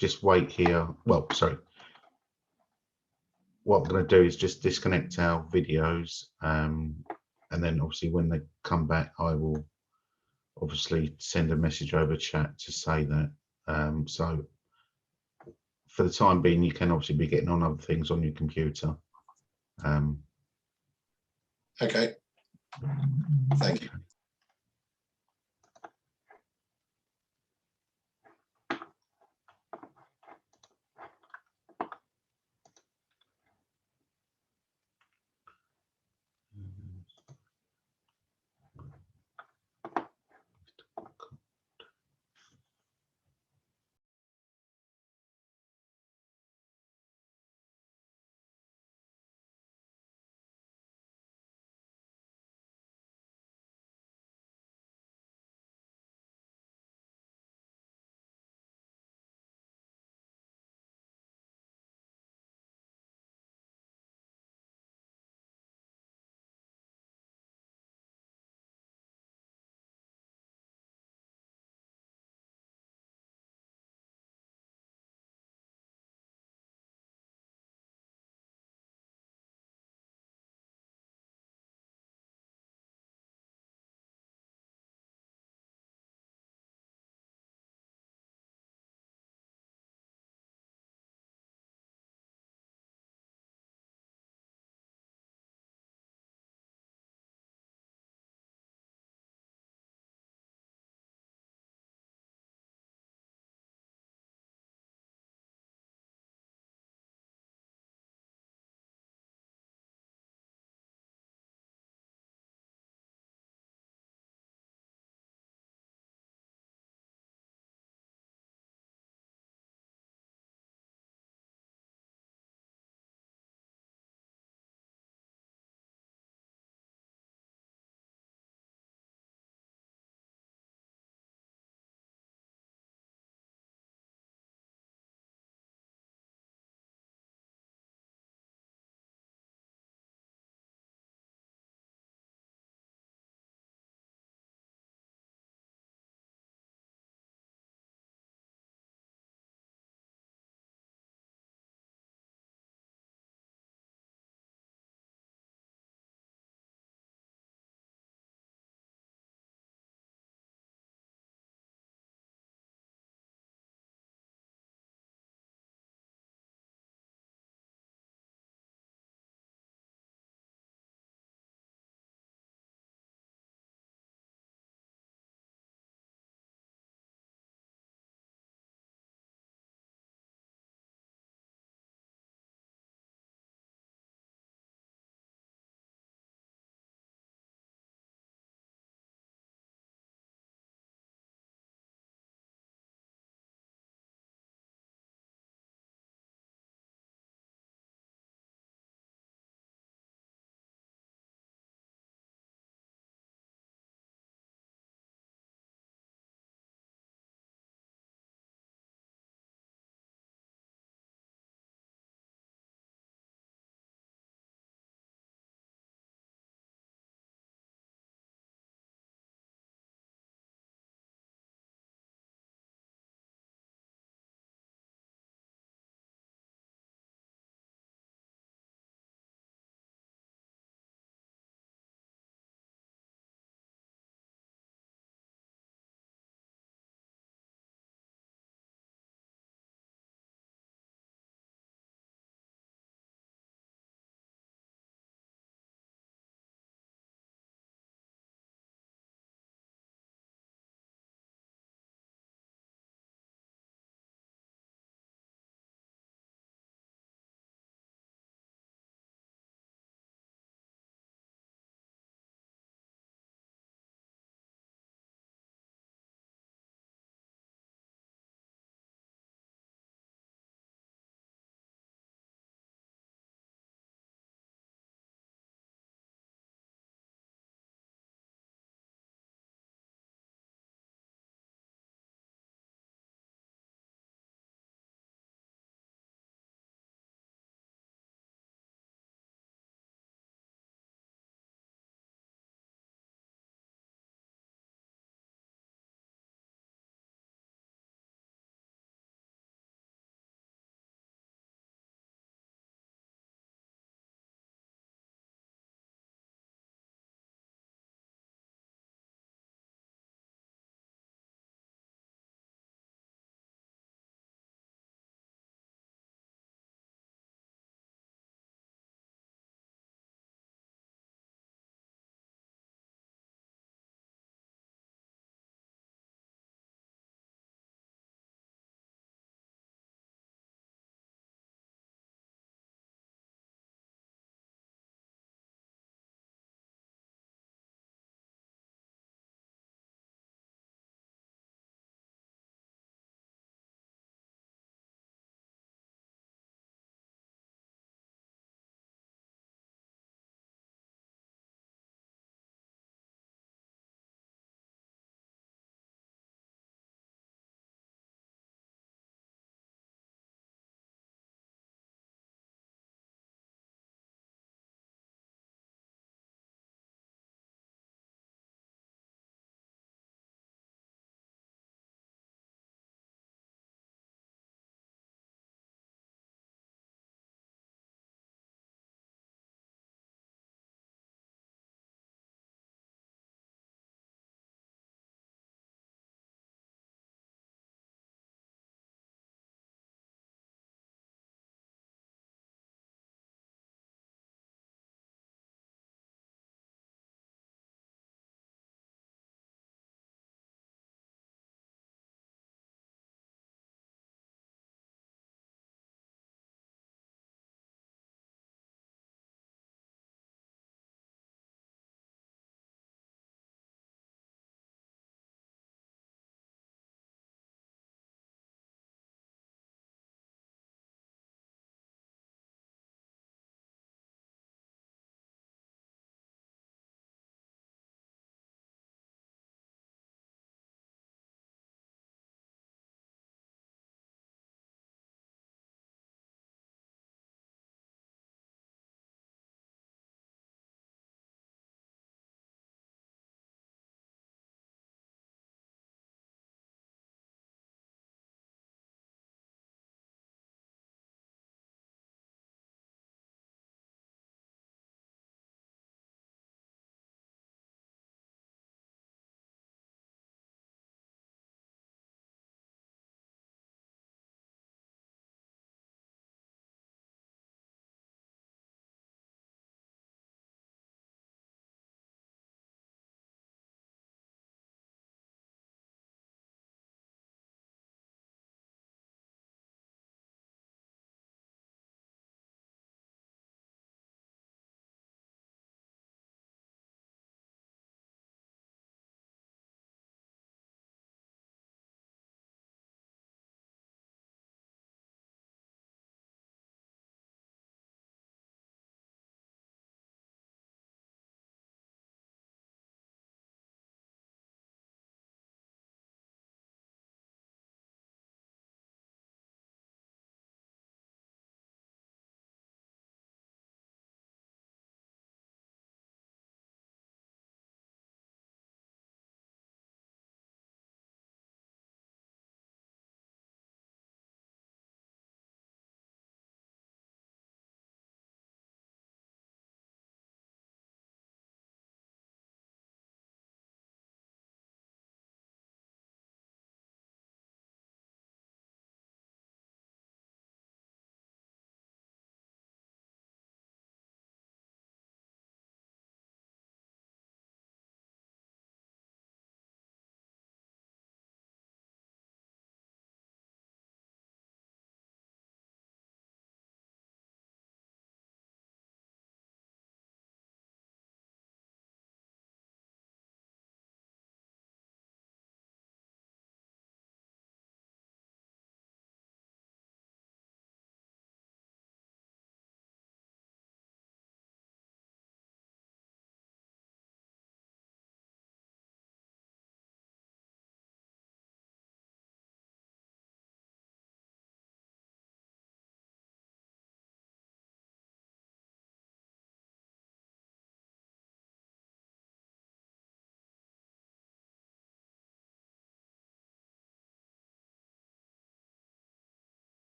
just wait here. Well, sorry. What I'm going to do is just disconnect our videos, and then obviously when they come back, I will obviously send a message over chat to say that. So for the time being, you can obviously be getting on other things on your computer. Okay. Thank you.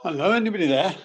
Hello, anybody there?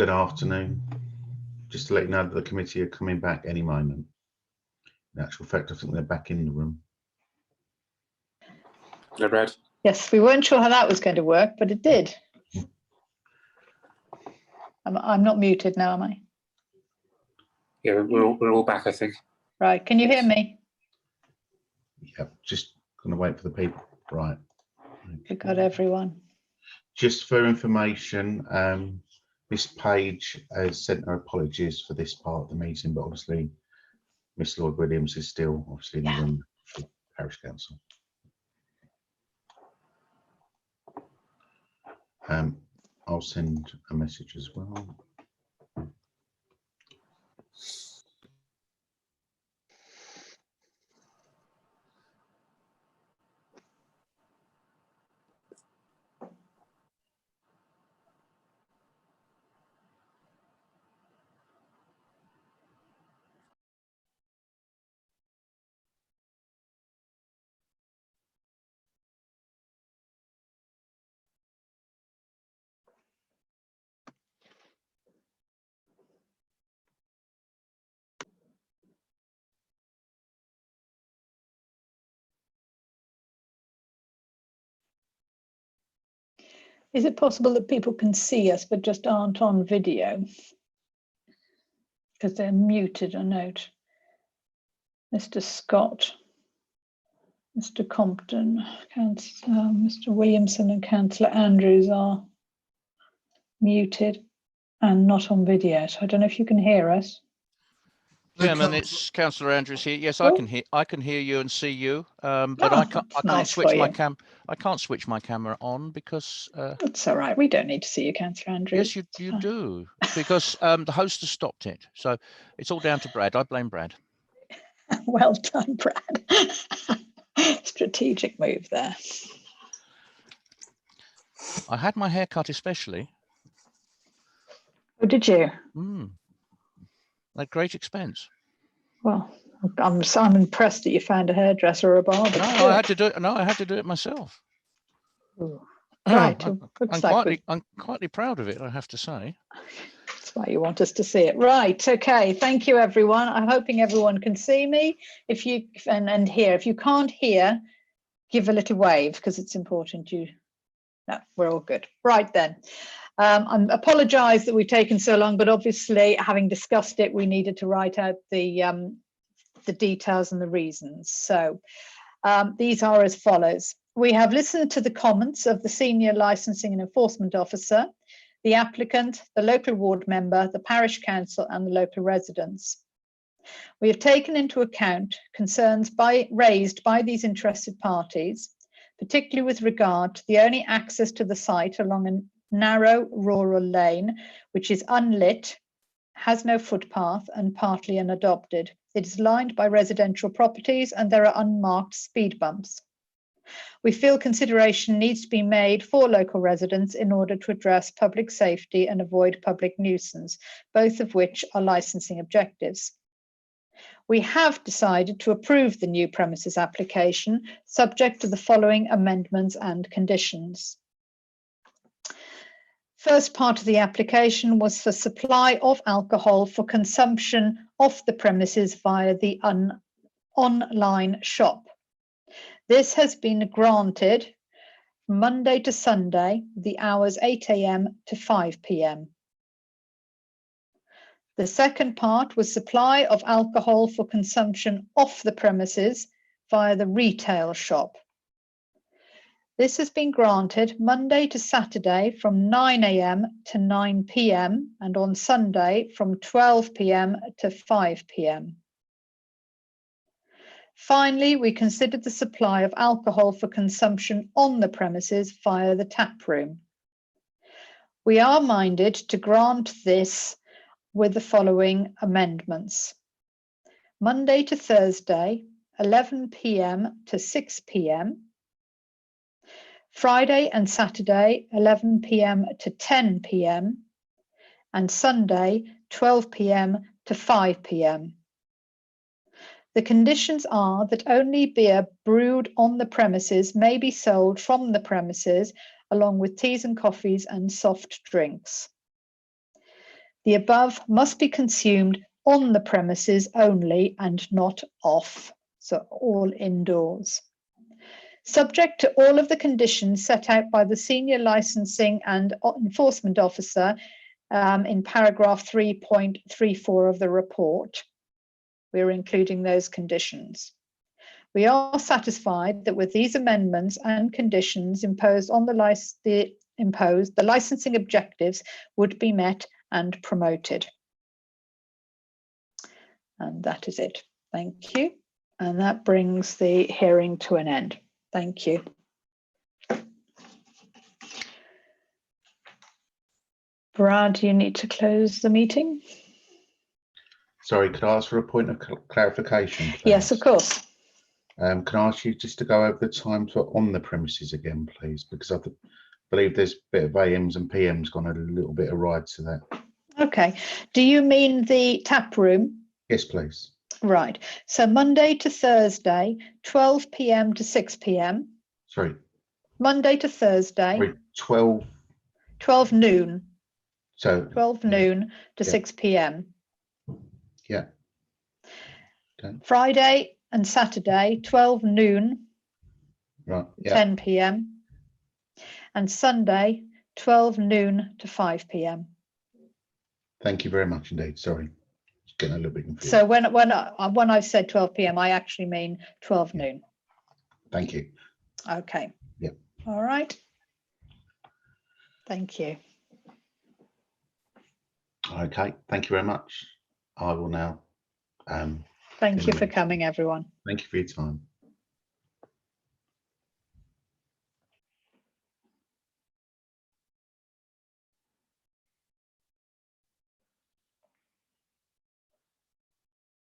Good afternoon. Just to let you know that the committee are coming back any moment. In actual fact, I think they're back in the room. No, Brad. Yes, we weren't sure how that was going to work, but it did. I'm not muted now, am I? Yeah, we're all back, I think. Right, can you hear me? Yeah, just going to wait for the people. Right. We got everyone. Just for information, Miss Page has sent her apologies for this part of the meeting, but obviously Miss Lloyd Williams is still obviously in the room for Parish Council. I'll send a message as well. Is it possible that people can see us but just aren't on video? Because they're muted, I note. Mr. Scott, Mr. Compton, Mr. Williamson and Councillor Andrews are muted and not on video. So I don't know if you can hear us. Chairman, it's Councillor Andrews here. Yes, Oh. I can hear you and see you, but I can't nice switch for my you. I can't switch my camera on because That's all right. We don't need to see you, Councillor Andrews. yes, you do, because the host has stopped it. So it's all down to Brad. I blame Brad. Well done, Brad. Strategic move there. I had my hair cut especially. Oh, did you? At great expense. Well, I'm impressed that you found a hairdresser or a barber. No, I had to do it. No, I had to do it myself. Ooh. Right. I'm quietly proud of it, I have to say. That's why you want us to see it. Right. Okay. Thank you, everyone. I'm hoping everyone can see me. If you and hear. If you can't hear, give a little wave because it's important. No, we're all good. Right then. I apologise that we've taken so long, but obviously, having discussed it, we needed to write out the details and the reasons. So these are as follows. We have listened to the comments of the Senior Licensing and Enforcement Officer, the applicant, the local ward member, the parish council and the local residents. We have taken into account concerns raised by these interested parties, particularly with regard to the only access to the site along a narrow rural lane, which is unlit, has no footpath and partly unadopted. It is lined by residential properties and there are unmarked speed bumps. We feel consideration needs to be made for local residents in order to address public safety and avoid public nuisance, both of which are licensing objectives. We have decided to approve the new premises application, subject to the following amendments and conditions. First part of the application was for supply of alcohol for consumption off the premises via the online shop. This has been granted Monday to Sunday, the hours 8 AM to 5 PM. The second part was supply of alcohol for consumption off the premises via the retail shop. This has been granted Monday to Saturday from 9 AM to 9 PM and on Sunday from 12 PM to 5 PM. Finally, we considered the supply of alcohol for consumption on the premises via the tap room. We are minded to grant this with the following amendments. Monday to Thursday, 11 PM to 6 PM. Friday and Saturday, 11 PM to 10 PM. And Sunday, 12 PM to 5 PM. The conditions are that only beer brewed on the premises may be sold from the premises, along with teas and coffees and soft drinks. The above must be consumed on the premises only and not off, so all indoors. Subject to all of the conditions set out by the Senior Licensing and Enforcement Officer in paragraph 3.34 of the report. We're including those conditions. We are satisfied that with these amendments and conditions imposed on the licensing objectives would be met and promoted. And that is it. Thank you. And that brings the hearing to an end. Thank you. Brad, you need to close the meeting. Sorry, could I ask for a point of clarification, please? Yes, of course. Can I ask you just to go over the times for on the premises again, please? Because I believe there's a bit of AMs and PMs gone a little bit awry to that. Okay. Do you mean the tap room? Yes, please. Right. So Monday to Thursday, 12 PM to 6 PM. Sorry. Monday to Thursday. Sorry, 12. 12 noon. So 12 noon to 6 PM. Yeah. Okay. Friday and Saturday, 12 noon, Right. Yeah. 10 PM. And Sunday, 12 noon to 5 p.m. Thank you very much indeed. Sorry, it's getting a little bit confused. So when I've said 12 p.m., I actually mean 12 noon. Thank you. Okay. Yep. All right. Thank you. Okay, thank you very much. I will now. Thank you for coming, everyone. Thank you for your time.